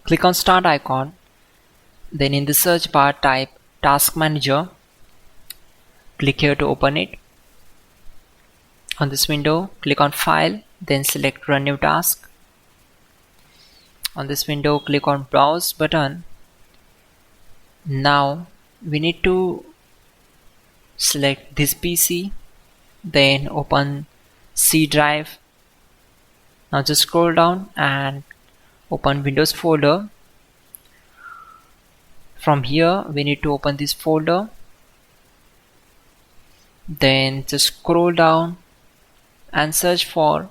Click on Start icon, then in the search bar type Task Manager. Click here to open it. On this window, click on File, then select Run New Task. On this window, click on Browse button. Now we need to select this PC, then open C drive. Now just scroll down and open Windows folder. From here we need to open this folder, then just scroll down and search for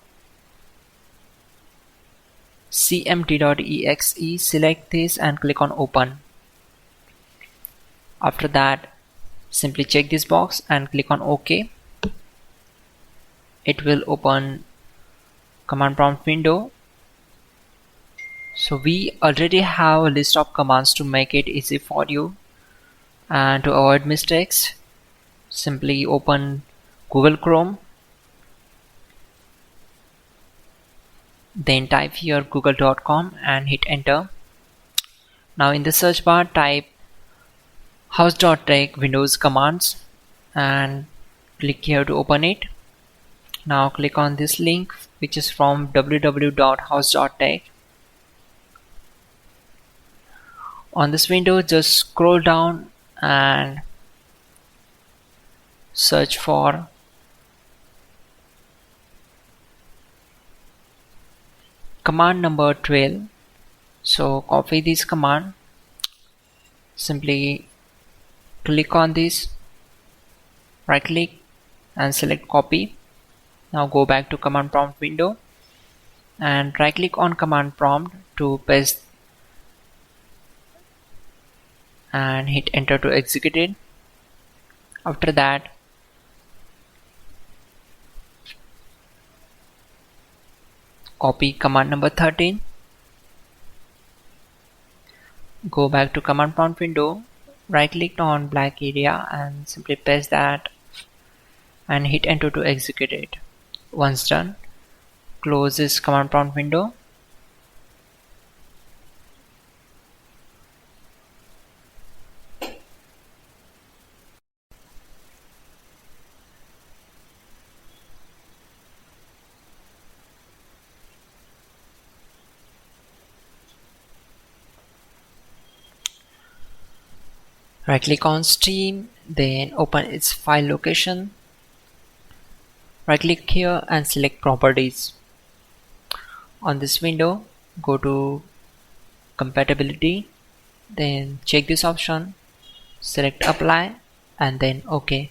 cmd.exe. Select this and click on open. After that, simply check this box and click on OK. It will open command prompt window. So we already have a list of commands to make it easy for you, and to avoid mistakes, simply open Google Chrome, then type here google.com and hit enter. Now in the search bar type hows.tech Windows commands and click here to open it. Now click on this link, which is from www.hows.tech. On this window, just scroll down and search for command number 12. So copy this command, simply click on this, right click and select copy. Now go back to command prompt window and right click on command prompt to paste and hit enter to execute it. After that, copy command number 13, go back to command prompt window, right click on black area and simply paste that and hit enter to execute it. Once done, close this command prompt window. Right click on Steam, then open its file location. Right click here and select properties. On this window, go to compatibility, then check this option, select apply and then OK.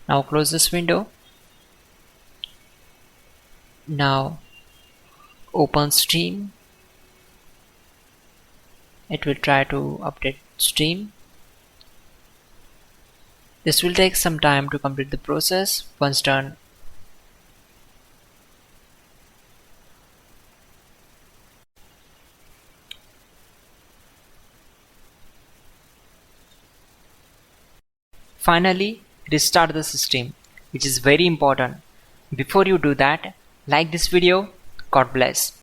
Now close this window. Now open Steam. It will try to update Steam. This will take some time to complete the process. Once done, finally restart the system, which is very important. Before you do that, like this video. God bless.